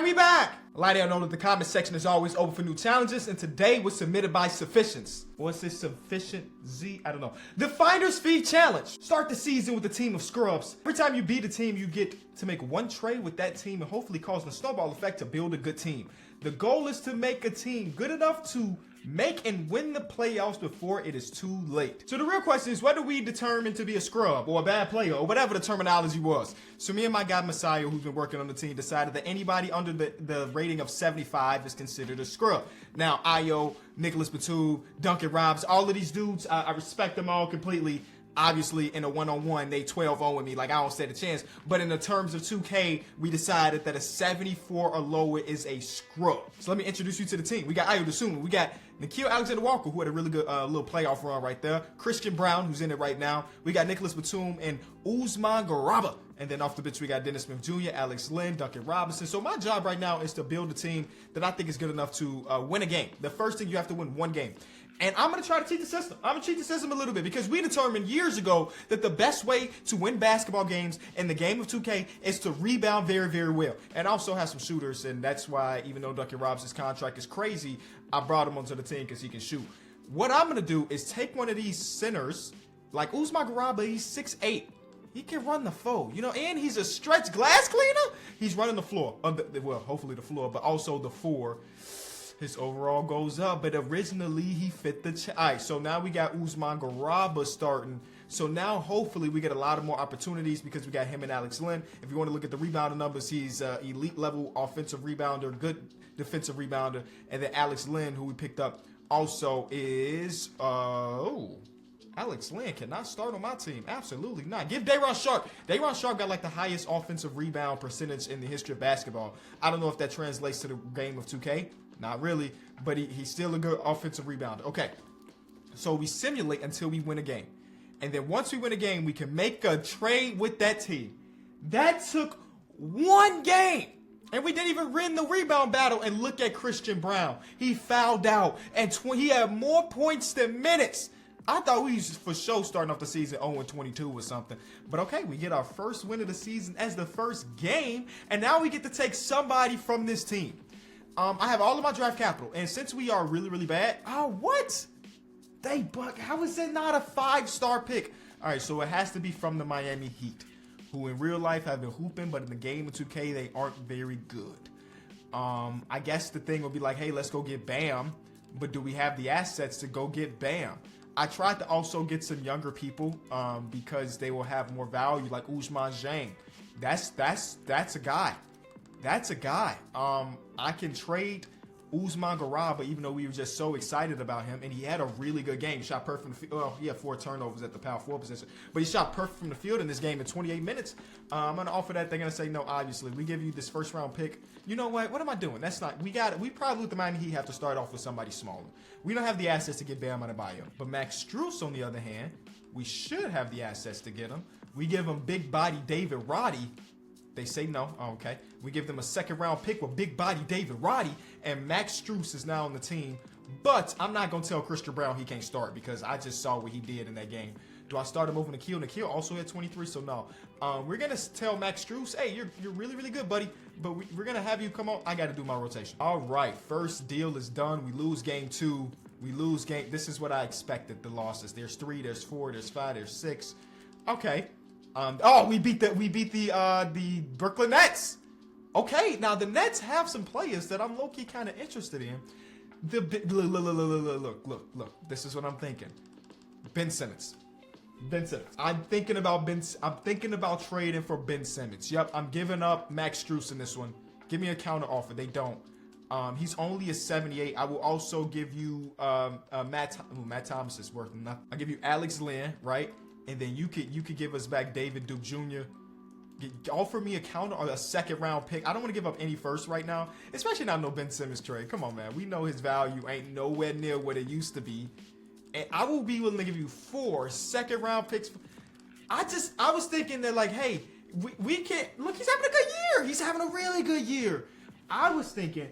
And we back! A lot of y'all know that the comment section is always open for new challenges, and today was submitted by Sufficience. What's this Sufficient Z? I don't know. The Finder's Fee Challenge. Start the season with a team of scrubs. Every time you beat a team, you get to make one trade with that team and hopefully cause a snowball effect to build a good team. The goal is to make a team good enough to make and win the playoffs before it is too late. So the real question is, whether we determine to be a scrub or a bad player or whatever the terminology was. So me and my guy Messiah, who's been working on the team, decided that anybody under the rating of 75 is considered a scrub. Now, Io, Nicholas Batum, Duncan Robs, all of these dudes, I respect them all completely. Obviously, in a one-on-one, they 12-0 with me, like I don't stand a chance. But in the terms of 2K, we decided that a 74 or lower is a scrub. So let me introduce you to the team. We got Ayo Dosunmu. We got Nickeil Alexander-Walker, who had a really good little playoff run right there. Christian Brown, who's in it right now. We got Nicholas Batum and Usman Garuba. And then off the bench, we got Dennis Smith Jr., Alex Len, Duncan Robinson. So my job right now is to build a team that I think is good enough to win a game. The first thing, you have to win one game. And I'm going to try to cheat the system. I'm going to cheat the system a little bit because we determined years ago that the best way to win basketball games in the game of 2K is to rebound very, very well. And also have some shooters. And that's why, even though Duncan Robinson's contract is crazy, I brought him onto the team because he can shoot. What I'm going to do is take one of these centers, like Usman Garuba, he's 6'8". He can run the floor, you know, and he's a stretch glass cleaner. He's running the floor. Well, hopefully the floor, but also the four. His overall goes up, but originally he fit the all right, so now we got Usman Garuba starting. So now hopefully we get a lot of more opportunities because we got him and Alex Len. If you want to look at the rebounding numbers, he's elite level offensive rebounder, good defensive rebounder. And then Alex Len, who we picked up, also is Alex Len cannot start on my team. Absolutely not. Give Day'Ron Sharpe. Day'Ron Sharpe got like the highest offensive rebound percentage in the history of basketball. I don't know if that translates to the game of 2K. Not really, but he's still a good offensive rebounder. Okay, so we simulate until we win a game. And then once we win a game, we can make a trade with that team. That took one game. And we didn't even win the rebound battle. And look at Christian Brown. He fouled out, and he had more points than minutes. I thought we was for sure starting off the season 0-22 or something. But okay, we get our first win of the season as the first game. And now we get to take somebody from this team. I have all of my draft capital, and since we are really, really bad, what? How is it not a 5-star pick? All right, so it has to be from the Miami Heat, who in real life have been hooping, but in the game of 2K, they aren't very good. I guess the thing would be like, hey, let's go get Bam, but do we have the assets to go get Bam? I tried to also get some younger people because they will have more value, like Ousmane Dieng. That's a guy. That's a guy. I can trade Usman Garuba, even though we were just so excited about him, and he had a really good game. He shot perfect from the field. Well, he had 4 turnovers at the power forward position, but he shot perfect from the field in this game in 28 minutes. I'm gonna offer that. They're gonna say no. Obviously, we give you this first round pick. You know what? What am I doing? That's not. We probably with the Miami Heat have to start off with somebody smaller. We don't have the assets to get Bam Adebayo, but Max Strus, on the other hand, we should have the assets to get him. We give him big body David Roddy. They say no. Oh, okay. We give them a second-round pick with big body David Roddy, and Max Strus is now on the team. But I'm not going to tell Christian Brown he can't start because I just saw what he did in that game. Do I start him over Nickeil? Nickeil also had 23, so no. We're going to tell Max Strus, hey, you're really, really good, buddy, but we're going to have you come on. I got to do my rotation. All right, first deal is done. We lose game 2. We lose game. This is what I expected, the losses. There's 3, there's 4, there's 5, there's 6. Okay. We beat the Brooklyn Nets. Okay, now the Nets have some players that I'm low-key kind of interested in. Look. This is what I'm thinking. Ben Simmons. I'm thinking about trading for Ben Simmons. Yep, I'm giving up Max Strus in this one. Give me a counter offer. They don't. He's only a 78. I will also give you Matt Thomas is worth nothing. I'll give you Alex Len, right? And then you could give us back David Duke Jr. Offer me a counter or a second-round pick. I don't want to give up any first right now, especially not no Ben Simmons trade. Come on, man. We know his value ain't nowhere near what it used to be. And I will be willing to give you 4 second-round picks. I was thinking that, like, hey, we can look. He's having a good year. He's having a really good year. I was thinking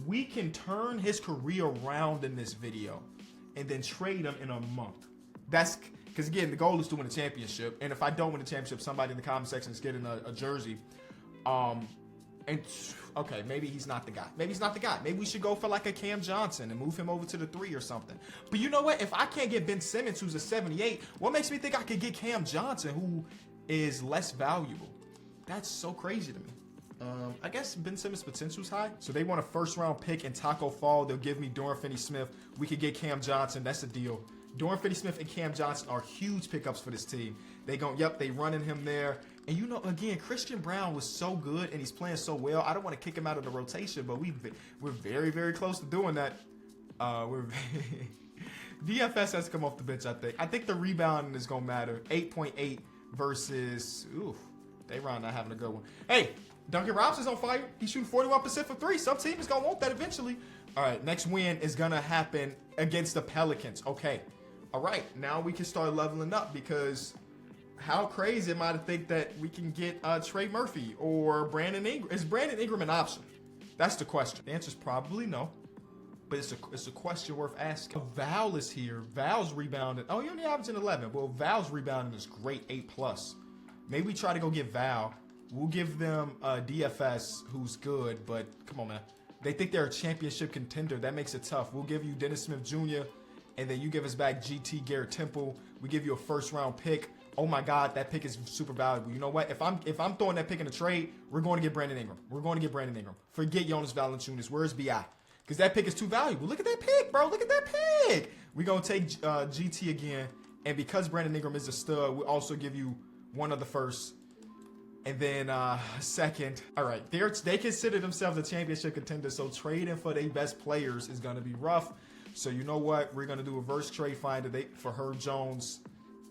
we can turn his career around in this video and then trade him in a month. That's because, again, the goal is to win a championship. And if I don't win a championship, somebody in the comment section is getting a jersey. And okay, maybe he's not the guy. Maybe he's not the guy. Maybe we should go for like a Cam Johnson and move him over to the 3 or something. But you know what? If I can't get Ben Simmons, who's a 78, what makes me think I could get Cam Johnson, who is less valuable? That's so crazy to me. I guess Ben Simmons' potential's high. So they want a first-round pick in Taco Fall. They'll give me Dorian Finney-Smith. We could get Cam Johnson. That's a deal. Dorian Finney-Smith and Cam Johnson are huge pickups for this team. They running him there. And you know, again, Christian Brown was so good and he's playing so well. I don't want to kick him out of the rotation, but we're very, very close to doing that. DFS has to come off the bench, I think. I think the rebounding is going to matter. 8.8 versus, Dayron not having a good one. Hey, Duncan Robinson's on fire. He's shooting 41% for 3. Some team is going to want that eventually. All right, next win is going to happen against the Pelicans. Okay. All right, now we can start leveling up because how crazy am I to think that we can get Trey Murphy or Brandon Ingram? Is Brandon Ingram an option? That's the question. The answer is probably no, but it's a question worth asking. Val is here. Val's rebounding. Oh, you're only averaging 11. Well, Val's rebounding is great, 8+. Maybe we try to go get Val. We'll give them DFS, who's good, but come on, man. They think they're a championship contender. That makes it tough. We'll give you Dennis Smith Jr., and then you give us back GT Garrett Temple. We give you a first-round pick. Oh my God, that pick is super valuable. You know what? If I'm throwing that pick in a trade, we're going to get Brandon Ingram. We're going to get Brandon Ingram. Forget Jonas Valanciunas. Where's BI? Because that pick is too valuable. Look at that pick, bro. Look at that pick. We're going to take GT again, and because Brandon Ingram is a stud, we'll also give you one of the first. And then second, all right, they consider themselves a championship contender, so trading for their best players is going to be rough. So you know what? We're going to do a reverse trade finder for Herb Jones,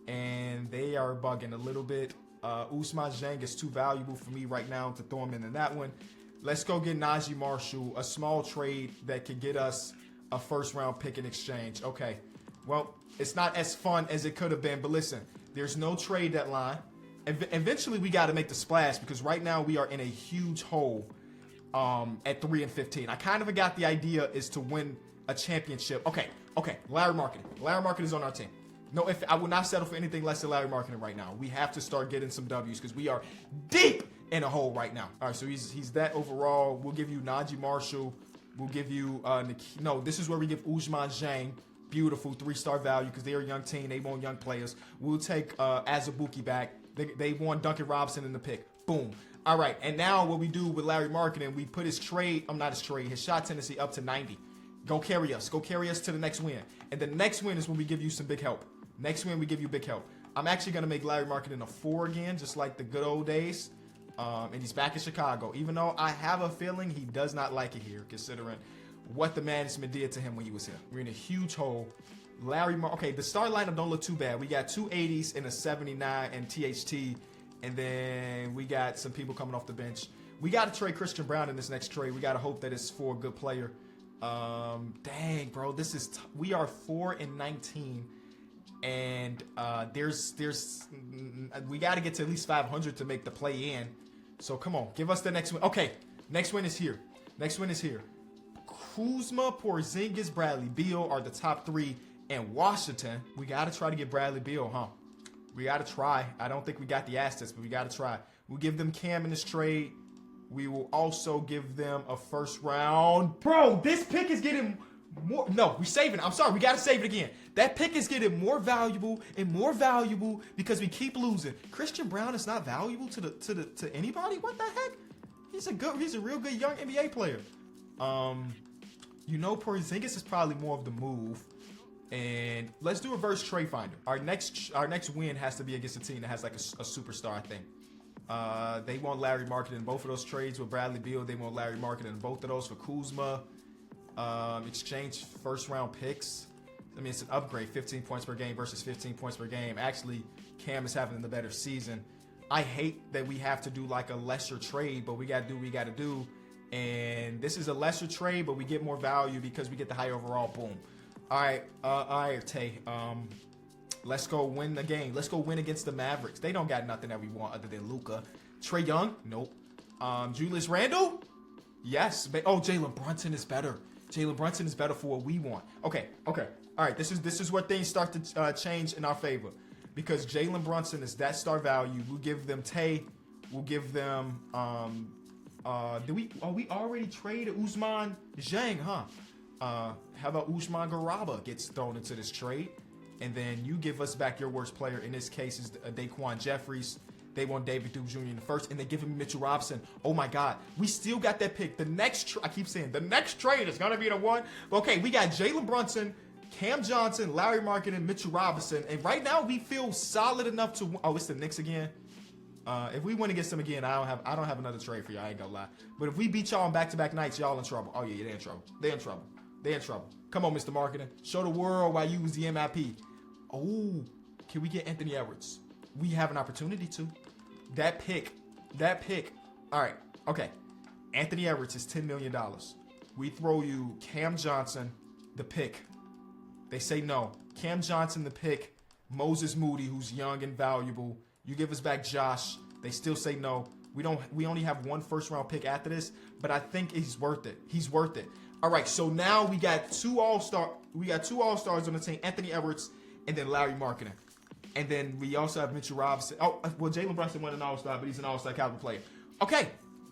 and they are bugging a little bit. Ousmane Dieng is too valuable for me right now to throw him in that one. Let's go get Najee Marshall, a small trade that could get us a first-round pick in exchange. Okay, well, it's not as fun as it could have been, but listen, there's no trade deadline. Eventually, we got to make the splash because right now we are in a huge hole at 3-15. I kind of got the idea is to win a championship. Okay. Larry Marketing. Larry Marketing is on our team. No, if I will not settle for anything less than Larry Marketing right now. We have to start getting some W's because we are deep in a hole right now. All right, so he's that overall. We'll give you Najee Marshall. We'll give you this is where we give Ousmane Dieng. Beautiful 3-star value because they're a young team. They want young players. We'll take Azubuike back. They want Duncan Robinson in the pick. Boom. All right, and now what we do with Larry Marketing, we put his shot tendency up to 90. Go carry us to the next win. And the next win is when we give you some big help. Next win, we give you big help. I'm actually going to make Larry Marketing a 4 again, just like the good old days. And he's back in Chicago, even though I have a feeling he does not like it here, considering what the management did to him when he was here. We're in a huge hole. The star lineup don't look too bad. We got 2 80s and a 79 and THT, and then we got some people coming off the bench. We got to trade Christian Brown in this next trade. We got to hope that it's for a good player. Dang, bro, we are 4-19, and we got to get to at least 500 to make the play in. So come on, give us the next win. Okay, next win is here. Kuzma, Porzingis, Bradley Beal are the top 3. And Washington, we got to try to get Bradley Beal, huh? We got to try. I don't think we got the assets, but we got to try. We'll give them Cam in this trade. We will also give them a first round. Bro, this pick is getting more. No, we're saving it. I'm sorry. We got to save it again. That pick is getting more valuable and more valuable because we keep losing. Christian Brown is not valuable to anybody? What the heck? He's a real good young NBA player. Porzingis is probably more of the move. And let's do reverse trade finder. Our next win has to be against a team that has like a superstar, I think. They want Larry Marketing in both of those trades with Bradley Beal. They want Larry Marketing in both of those for Kuzma. Exchange first round picks. I mean, it's an upgrade, 15 points per game versus 15 points per game. Actually, Cam is having the better season. I hate that we have to do like a lesser trade, but we got to do what we got to do. And this is a lesser trade, but we get more value because we get the higher overall. Boom. All right, Tay. Let's go win the game. Let's go win against the Mavericks. They don't got nothing that we want other than Luka. Trae Young? Nope. Julius Randle? Yes. Oh, Jalen Brunson is better. Jalen Brunson is better for what we want. Okay. All right, this is where things start to change in our favor because Jalen Brunson is that star value. We'll give them Tay. We'll give them We already traded Usman Zhang, huh? How about Usman Garaba gets thrown into this trade? And then you give us back your worst player. In this case is Daquan Jeffries. They want David Duke Jr. in the first, and they give him Mitchell Robinson. Oh my God, we still got that pick. The next, I keep saying, the next trade is gonna be the one. But okay, we got Jalen Brunson, Cam Johnson, Larry Markin, and Mitchell Robinson. And right now we feel solid enough to. Oh, it's the Knicks again. If we win against them again, I don't have another trade for you. I ain't gonna lie. But if we beat y'all on back-to-back nights, y'all in trouble. Oh yeah, they're in trouble. They're in trouble. They're in trouble. Come on, Mr. Marketing. Show the world why you was the MIP. Oh, can we get Anthony Edwards? We have an opportunity to. That pick. All right, okay. Anthony Edwards is $10 million. We throw you Cam Johnson, the pick. They say no. Cam Johnson, the pick. Moses Moody, who's young and valuable. You give us back Josh. They still say no. We only have one first-round pick after this, but I think he's worth it. He's worth it. All right, so now we got two All-Stars on the team, Anthony Edwards and then Larry Markkinen. And then we also have Mitchell Robinson. Oh, well, Jalen Brunson won an All-Star, but he's an All-Star caliber player. Okay,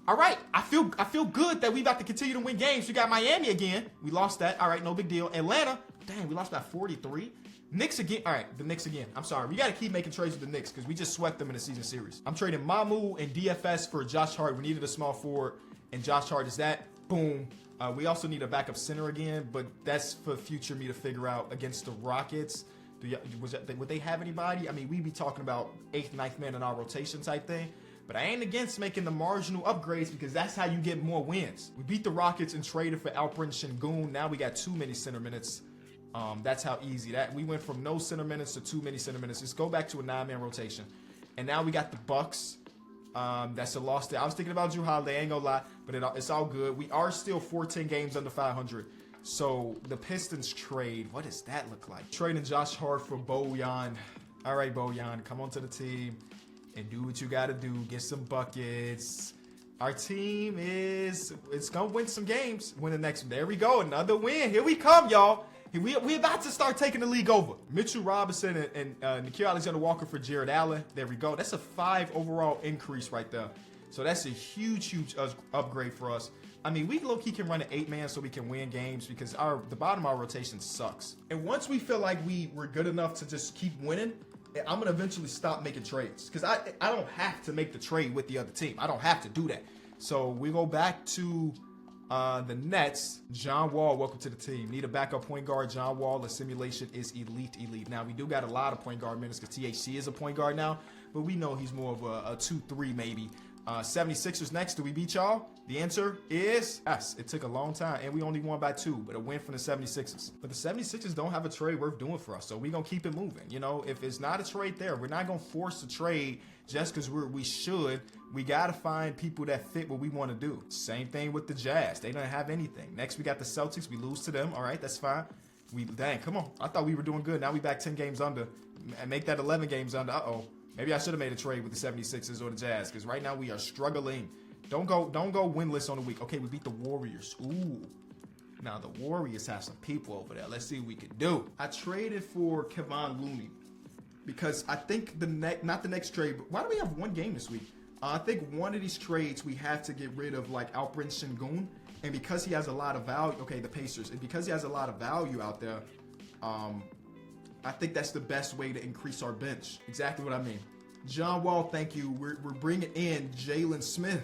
all right. I feel good that we about to continue to win games. We got Miami again. We lost that. All right, no big deal. Atlanta, dang, we lost by 43. Knicks again. All right, the Knicks again. I'm sorry. We got to keep making trades with the Knicks because we just swept them in the season series. I'm trading Mamu and DFS for Josh Hart. We needed a small forward, and Josh Hart is that. Boom. We also need a backup center again, but that's for future me to figure out against the Rockets. Would they have anybody? I mean, we'd be talking about 8th, 9th man in our rotation type thing. But I ain't against making the marginal upgrades because that's how you get more wins. We beat the Rockets and traded for Alperen Şengün. Now we got too many center minutes. That's how easy that. We went from no center minutes to too many center minutes. Let's go back to a 9-man rotation. And now we got the Bucks. That's a loss there. I was thinking about Drew Holiday. I ain't gonna lie, but it's all good. We are still 14 games under 500. So the Pistons trade, what does that look like? Trading Josh Hart for Bojan. All right, Bojan, come onto the team and do what you got to do. Get some buckets. Our team it's going to win some games. Win the next one. There we go. Another win. Here we come, y'all. We about to start taking the league over. Mitchell Robinson and Nickeil Alexander-Walker for Jared Allen. There we go. That's a 5 overall increase right there. So that's a huge upgrade for us. I mean, we low-key can run an 8-man so we can win games because the bottom of our rotation sucks. And once we feel like we're good enough to just keep winning, I'm going to eventually stop making trades because I don't have to make the trade with the other team. I don't have to do that. So we go back to the Nets. John Wall, welcome to the team. Need a backup point guard. John Wall, the simulation is elite. Now, we do got a lot of point guard minutes because THC is a point guard now, but we know he's more of a 2-3 maybe. 76ers next. Do we beat y'all? The answer is yes. It took a long time, and we only won by 2, but a win from the 76ers. But the 76ers don't have a trade worth doing for us, so we're going to keep it moving. You know, if it's not a trade there, we're not going to force a trade just because we should. We got to find people that fit what we want to do. Same thing with the Jazz. They don't have anything. Next, we got the Celtics. We lose to them. All right, that's fine. Dang, come on. I thought we were doing good. Now we back 10 games under. And make that 11 games under. Uh-oh. Maybe I should have made a trade with the 76ers or the Jazz because right now we are struggling. Don't go winless on the week. Okay, we beat the Warriors. Ooh. Now the Warriors have some people over there. Let's see what we can do. I traded for Kevon Looney because I think not the next trade, but why do we have one game this week? I think one of these trades we have to get rid of like Alperen Şengün, and because he has a lot of value. Okay, the Pacers, and because he has a lot of value out there, I think that's the best way to increase our bench. Exactly what I mean. John Wall, thank you. We're bringing in Jalen Smith.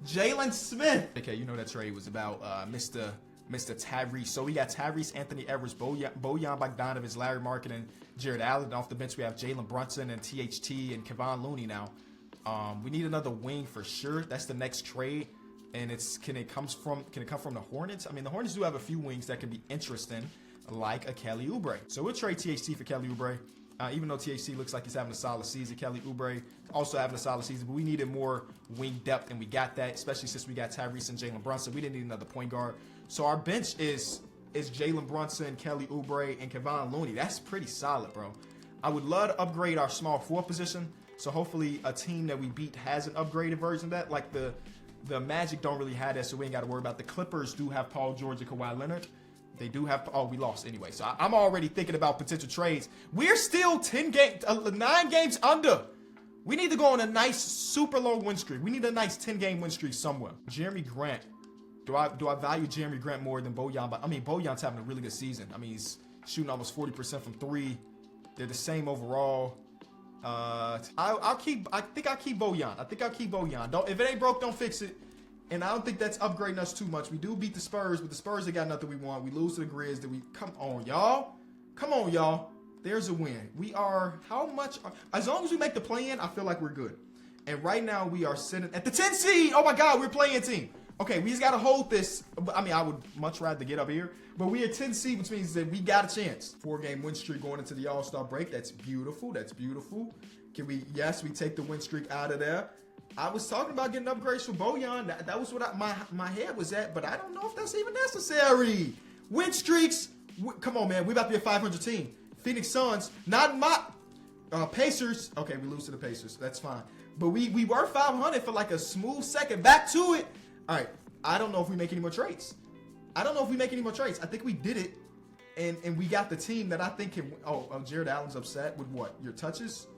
Jalen Smith. Okay, you know that trade was about Mr. Tyrese. So we got Tyrese, Anthony Edwards, Bojan Bogdanovic, Larry Markkinen, Jared Allen. Off the bench, we have Jalen Brunson and THT and Kevon Looney now. We need another wing for sure. That's the next trade. And can it come from the Hornets? I mean, the Hornets do have a few wings that can be interesting, like a Kelly Oubre. So we'll trade THT for Kelly Oubre. Even though THC looks like he's having a solid season, Kelly Oubre also having a solid season, but we needed more wing depth, and we got that, especially since we got Tyrese and Jalen Brunson. We didn't need another point guard. So our bench is Jalen Brunson, Kelly Oubre, and Kevon Looney. That's pretty solid, bro. I would love to upgrade our small forward position, so hopefully a team that we beat has an upgraded version of that. Like the Magic don't really have that, so we ain't got to worry about. The Clippers do have Paul George and Kawhi Leonard. They do have, we lost anyway. So I'm already thinking about potential trades. We're still 9 games under. We need to go on a nice, super low win streak. We need a nice 10-game win streak somewhere. Jeremy Grant. Do I value Jeremy Grant more than Bojan? I mean, Bojan's having a really good season. I mean, he's shooting almost 40% from 3. They're the same overall. I think I'll keep Bojan. I think I'll keep Bojan. If it ain't broke, don't fix it. And I don't think that's upgrading us too much. We do beat the Spurs, but the Spurs, they got nothing we want. We lose to the Grizz. Come on, y'all. Come on, y'all. There's a win. We are, how much? As long as we make the play-in, I feel like we're good. And right now, we are sitting at the 10 seed. Oh, my God, we're playing team. Okay, we just got to hold this. I mean, I would much rather get up here. But we are 10 seed, which means that we got a chance. 4-game win streak going into the All-Star break. That's beautiful. That's beautiful. Can we, yes, we take the win streak out of there. I was talking about getting upgrades for Bojan. That was what my head was at, but I don't know if that's even necessary. Win streaks. Come on, man. We about to be a 500 team. Phoenix Suns, not my Pacers. Okay, we lose to the Pacers. That's fine. But we were 500 for like a smooth second. Back to it. All right. I don't know if we make any more trades. I think we did it, and we got the team that I think can. Jared Allen's upset with what? Your touches?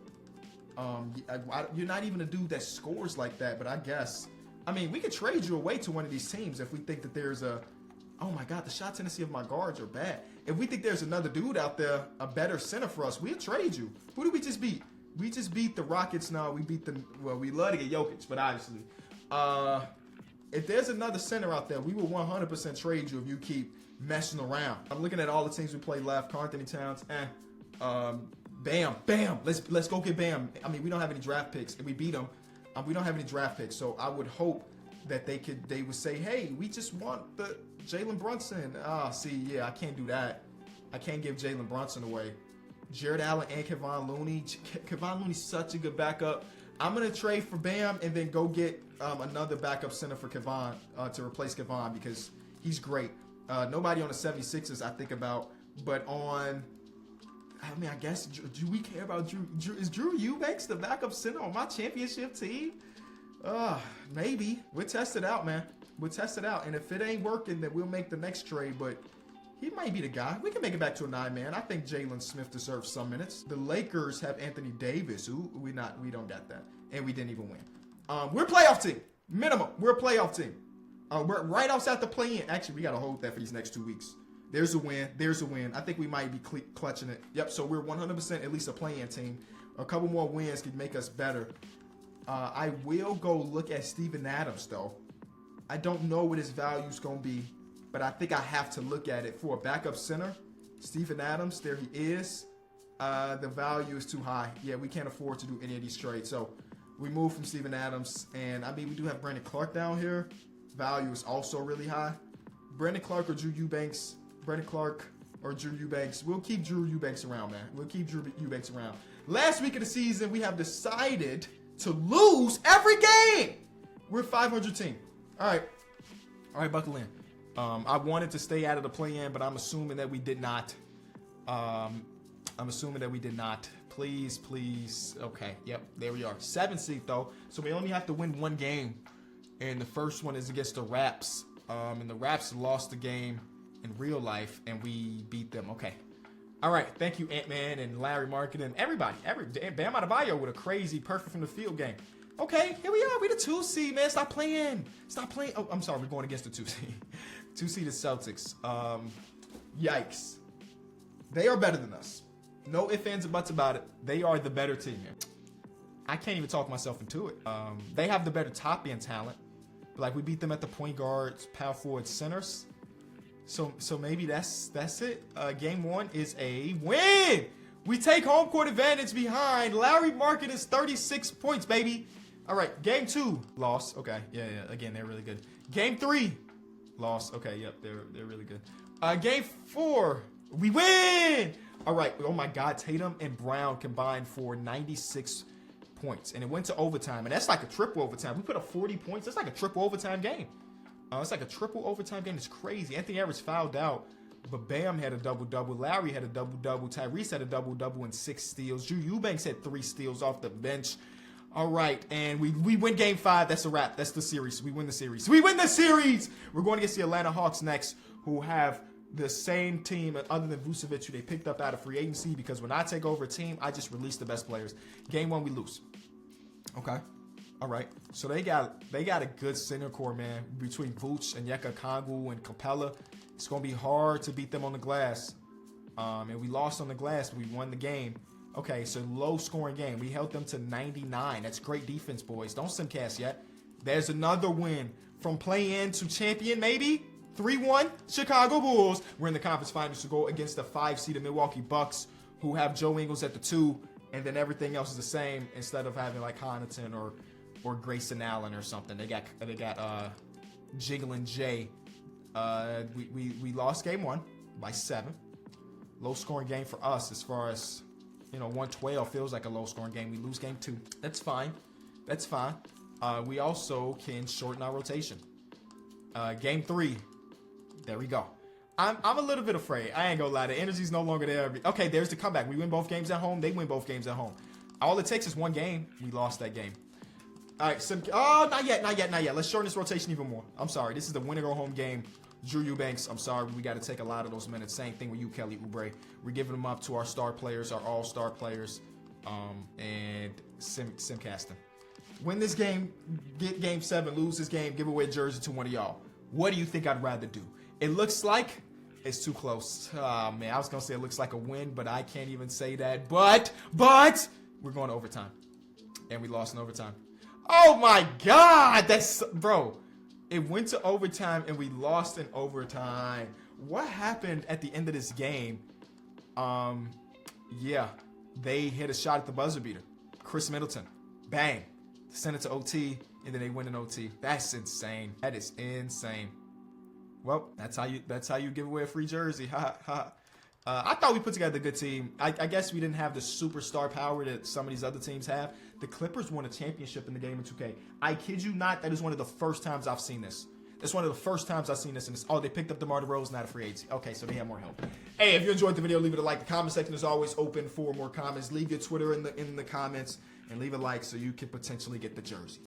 You're not even a dude that scores like that, but I guess. I mean, we could trade you away to one of these teams if we think that there's a. Oh my God, the shot tendency of my guards are bad. If we think there's another dude out there, a better center for us, we'll trade you. Who did we just beat? We just beat the Rockets. No, we beat the. Well, we love to get Jokic, but obviously, if there's another center out there, we will 100% trade you if you keep messing around. I'm looking at all the teams we played left. Karl Anthony Towns, Bam. Let's go get Bam. I mean, we don't have any draft picks. If we beat them, we don't have any draft picks. So I would hope that they would say, hey, we just want the Jalen Brunson. I can't do that. I can't give Jalen Brunson away. Jared Allen and Kevon Looney. Kevon Looney's such a good backup. I'm going to trade for Bam and then go get another backup center for Kevon to replace Kevon because he's great. Nobody on the 76ers I think about, but on... I mean, I guess, do we care about Drew? Is Drew Eubanks the backup center on my championship team? Maybe. We'll test it out, man. We'll test it out. And if it ain't working, then we'll make the next trade. But he might be the guy. We can make it back to a 9-man. I think Jalen Smith deserves some minutes. The Lakers have Anthony Davis. We don't got that. And we didn't even win. We're a playoff team. Minimum. We're a playoff team. We're right outside the play-in. Actually, we got to hold that for these next 2 weeks. There's a win. I think we might be clutching it. Yep, so we're 100% at least a play-in team. A couple more wins could make us better. I will go look at Steven Adams, though. I don't know what his value's going to be, but I think I have to look at it for a backup center. Steven Adams, there he is. The value is too high. Yeah, we can't afford to do any of these trades. So we move from Steven Adams. And, I mean, we do have Brandon Clark down here. Value is also really high. Brandon Clark or Drew Eubanks. Brandon Clark or Drew Eubanks. We'll keep Drew Eubanks around, man. We'll keep Drew Eubanks around. Last week of the season, we have decided to lose every game. We're a 500 team. All right, buckle in. I wanted to stay out of the play-in, but I'm assuming that we did not. Please. Okay, yep, there we are. 7 seed, though. So we only have to win 1 game. And the first one is against the Raps. And the Raps lost the game in real life, and we beat them. Okay. All right. Thank you, Ant-Man and Larry Market and everybody. Bam Adebayo with a crazy perfect from the field game. Okay, here we are. We the 2 seed, man. Stop playing. Oh, I'm sorry. We're going against the 2 seed. 2 seed is Celtics. Yikes. They are better than us. No ifs, ands, or buts about it. They are the better team, man. I can't even talk myself into it. They have the better top end talent. Like, we beat them at the point guards, power forward, centers. So maybe that's it. Game 1 is a win. We take home court advantage behind. Larry Market is 36 points, baby. All right, game 2, loss. Okay, yeah. Again, they're really good. Game 3, loss. Okay, yep, they're really good. Game 4, we win. All right. Oh my God, Tatum and Brown combined for 96 points, and it went to overtime, and that's like a triple overtime. We put up 40 points. That's like a triple overtime game. It's like a triple overtime game. It's crazy. Anthony Edwards fouled out, but Bam had a double-double. Larry had a double-double. Tyrese had a double-double and 6 steals. Drew Eubanks had 3 steals off the bench. All right, and we win Game 5. That's a wrap. That's the series. We win the series. We're going against the Atlanta Hawks next, who have the same team other than Vucevic, who they picked up out of free agency, because when I take over a team, I just release the best players. Game 1, we lose. Okay. All right. So they got a good center core, man. Between Vooch and Yeka Kongu and Capella, it's gonna be hard to beat them on the glass. And we lost on the glass, but we won the game. Okay, so low scoring game. We held them to 99. That's great defense, boys. Don't simcast yet. There's another win from play-in to champion, maybe 3-1 Chicago Bulls. We're in the conference finals to go against the 5-seeded Milwaukee Bucks, who have Joe Ingles at the 2, and then everything else is the same instead of having like Connaughton or Grayson Allen or something. They got Jiggling J. We lost game 1 by 7. Low scoring game for us as far as, 112 feels like a low scoring game. We lose game 2. That's fine. We also can shorten our rotation. Game 3. There we go. I'm a little bit afraid. I ain't gonna lie. The energy's no longer there. Okay, there's the comeback. We win both games at home. They win both games at home. All it takes is one game. We lost that game. All right. Not yet. Let's shorten this rotation even more. I'm sorry. This is the win or go home game. Drew Eubanks, I'm sorry. We got to take a lot of those minutes. Same thing with you, Kelly Oubre. We're giving them up to our star players, our all-star players, and simcasting. Win this game, get game 7, lose this game, give away a jersey to one of y'all. What do you think I'd rather do? It looks like it's too close. Oh, man, I was going to say it looks like a win, but I can't even say that. But we're going to overtime. And we lost in overtime. Oh, my God. Bro, it went to overtime, and we lost in overtime. What happened at the end of this game? Yeah, they hit a shot at the buzzer beater. Chris Middleton. Bang. Send it to OT, and then they win in OT. That's insane. That is insane. Well, that's how you give away a free jersey. I thought we put together a good team. I guess we didn't have the superstar power that some of these other teams have. The Clippers won a championship in the game in 2K. I kid you not, that is one of the first times I've seen this. That's one of the first times I've seen this. And they picked up DeMar DeRozan, not a free agency. Okay, so they have more help. Hey, if you enjoyed the video, leave it a like. The comment section is always open for more comments. Leave your Twitter in the comments and leave a like so you can potentially get the jersey.